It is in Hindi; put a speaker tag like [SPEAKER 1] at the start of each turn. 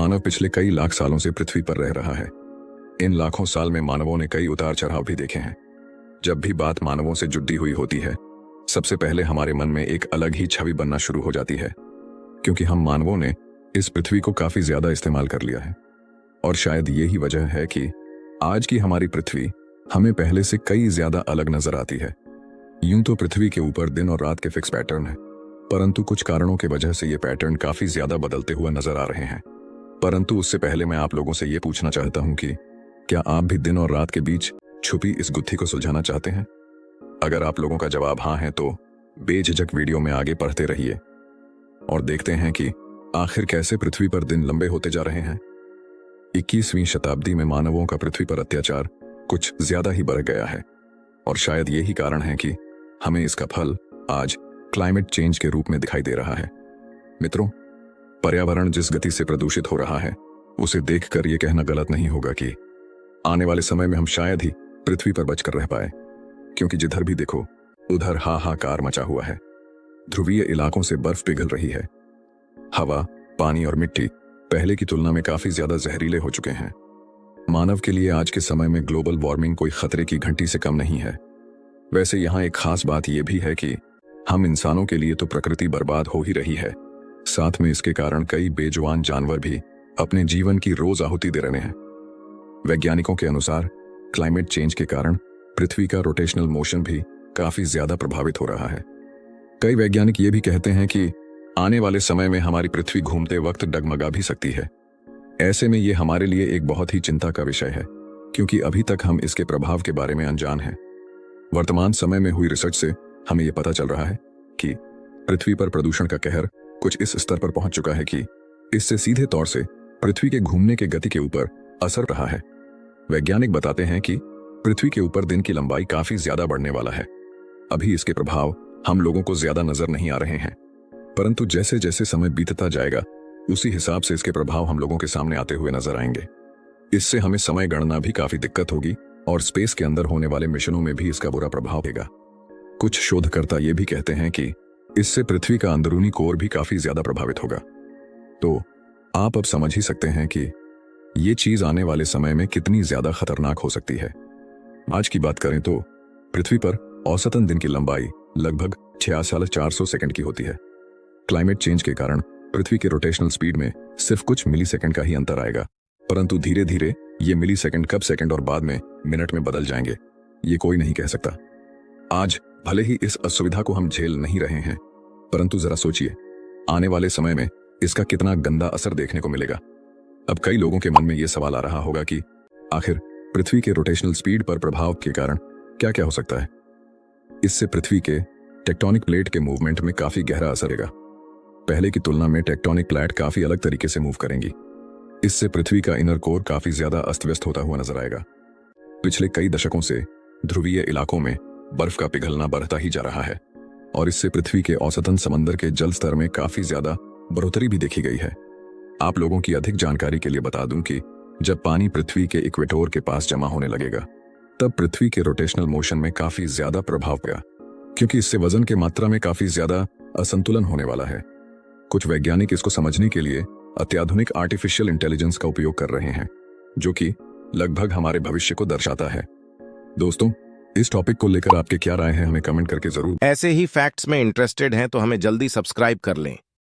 [SPEAKER 1] मानव पिछले कई लाख सालों से पृथ्वी पर रह रहा है। इन लाखों साल में मानवों ने कई उतार चढ़ाव भी देखे हैं। जब भी बात मानवों से जुड़ी हुई होती है, सबसे पहले हमारे मन में एक अलग ही छवि बनना शुरू हो जाती है, क्योंकि हम मानवों ने इस पृथ्वी को काफी ज्यादा इस्तेमाल कर लिया है। और शायद यही वजह है कि आज की हमारी पृथ्वी हमें पहले से कई ज्यादा अलग नजर आती है। यूं तो पृथ्वी के ऊपर दिन और रात के फिक्स पैटर्न है, परंतु कुछ कारणों की वजह से ये पैटर्न काफी ज्यादा बदलते हुए नजर आ रहे हैं। परंतु उससे पहले मैं आप लोगों से ये पूछना चाहता हूं कि क्या आप भी दिन और रात के बीच छुपी इस गुत्थी को सुलझाना चाहते हैं? अगर आप लोगों का जवाब हाँ है तो बेझिझक वीडियो में आगे पढ़ते रहिए और देखते हैं कि आखिर कैसे पृथ्वी पर दिन लंबे होते जा रहे हैं। 21वीं शताब्दी में मानवों का पृथ्वी पर अत्याचार कुछ ज्यादा ही बढ़ गया है, और शायद यही कारण है कि हमें इसका फल आज क्लाइमेट चेंज के रूप में दिखाई दे रहा है। मित्रों, पर्यावरण जिस गति से प्रदूषित हो रहा है, उसे देखकर यह कहना गलत नहीं होगा कि आने वाले समय में हम शायद ही पृथ्वी पर बचकर रह पाए, क्योंकि जिधर भी देखो उधर हाहाकार मचा हुआ है। ध्रुवीय इलाकों से बर्फ पिघल रही है। हवा, पानी और मिट्टी पहले की तुलना में काफी ज्यादा जहरीले हो चुके हैं। मानव के लिए आज के समय में ग्लोबल वार्मिंग कोई खतरे की घंटी से कम नहीं है। वैसे यहाँ एक खास बात यह भी है कि हम इंसानों के लिए तो प्रकृति बर्बाद हो ही रही है, साथ में इसके कारण कई बेजुबान जानवर भी अपने जीवन की रोज आहुति दे रहे हैं। वैज्ञानिकों के अनुसार क्लाइमेट चेंज के कारण पृथ्वी का रोटेशनल मोशन भी काफी ज्यादा प्रभावित हो रहा है। कई वैज्ञानिक ये भी कहते हैं कि आने वाले समय में हमारी पृथ्वी घूमते वक्त डगमगा भी सकती है। ऐसे में ये हमारे लिए एक बहुत ही चिंता का विषय है, क्योंकि अभी तक हम इसके प्रभाव के बारे में अनजान हैं। वर्तमान समय में हुई रिसर्च से हमें यह पता चल रहा है कि पृथ्वी पर प्रदूषण का कहर कुछ इस स्तर पर पहुंच चुका है कि इससे सीधे तौर से पृथ्वी के घूमने के गति के ऊपर असर रहा है। वैज्ञानिक बताते हैं कि पृथ्वी के ऊपर दिन की लंबाई काफी ज्यादा बढ़ने वाला है। अभी इसके प्रभाव हम लोगों को ज्यादा नजर नहीं आ रहे हैं, परंतु जैसे जैसे समय बीतता जाएगा उसी हिसाब से इसके प्रभाव हम लोगों के सामने आते हुए नजर आएंगे। इससे हमें समय गणना भी काफी दिक्कत होगी और स्पेस के अंदर होने वाले मिशनों में भी इसका बुरा प्रभाव पड़ेगा। कुछ शोधकर्ता ये भी कहते हैं कि इससे पृथ्वी का अंदरूनी कोर भी काफी ज्यादा प्रभावित होगा। तो आप अब समझ ही सकते हैं कि ये चीज आने वाले समय में कितनी ज्यादा खतरनाक हो सकती है। आज की बात करें तो पृथ्वी पर औसतन दिन की लंबाई लगभग 6600 सेकंड की होती है। क्लाइमेट चेंज के कारण पृथ्वी के रोटेशनल स्पीड में सिर्फ कुछ मिली सेकंड का ही अंतर आएगा, परंतु धीरे धीरे ये मिली सेकंड कब सेकंड और बाद में मिनट में बदल जाएंगे, ये कोई नहीं कह सकता। आज भले ही इस असुविधा को हम झेल नहीं रहे हैं, परंतु जरा सोचिए आने वाले समय में इसका कितना गंदा असर देखने को मिलेगा। अब कई लोगों के मन में यह सवाल आ रहा होगा कि आखिर पृथ्वी के रोटेशनल स्पीड पर प्रभाव के कारण क्या क्या हो सकता है। इससे पृथ्वी के टेक्टोनिक प्लेट के मूवमेंट में काफी गहरा असर रहेगा। पहले की तुलना में टेक्टोनिक प्लेट काफी अलग तरीके से मूव करेंगी। इससे पृथ्वी का इनर कोर काफी ज्यादा अस्त व्यस्त होता हुआ नजर आएगा। पिछले कई दशकों से ध्रुवीय इलाकों में बर्फ का पिघलना बढ़ता ही जा रहा है, और इससे पृथ्वी के औसतन समंदर के जल स्तर में काफी ज्यादा बढ़ोतरी भी देखी गई है। आप लोगों की अधिक जानकारी के लिए बता दूं कि जब पानी पृथ्वी के इक्वेटोर के पास जमा होने लगेगा, तब पृथ्वी के रोटेशनल मोशन में काफी ज्यादा प्रभाव पड़ेगा, क्योंकि इससे वजन के मात्रा में काफी ज्यादा असंतुलन होने वाला है। कुछ वैज्ञानिक इसको समझने के लिए अत्याधुनिक आर्टिफिशियल इंटेलिजेंस का उपयोग कर रहे हैं, जो कि लगभग हमारे भविष्य को दर्शाता है। दोस्तों, इस टॉपिक को लेकर आपके क्या राय है, हमें कमेंट करके जरूर।
[SPEAKER 2] ऐसे ही फैक्ट्स में इंटरेस्टेड हैं तो हमें जल्दी सब्सक्राइब कर लें।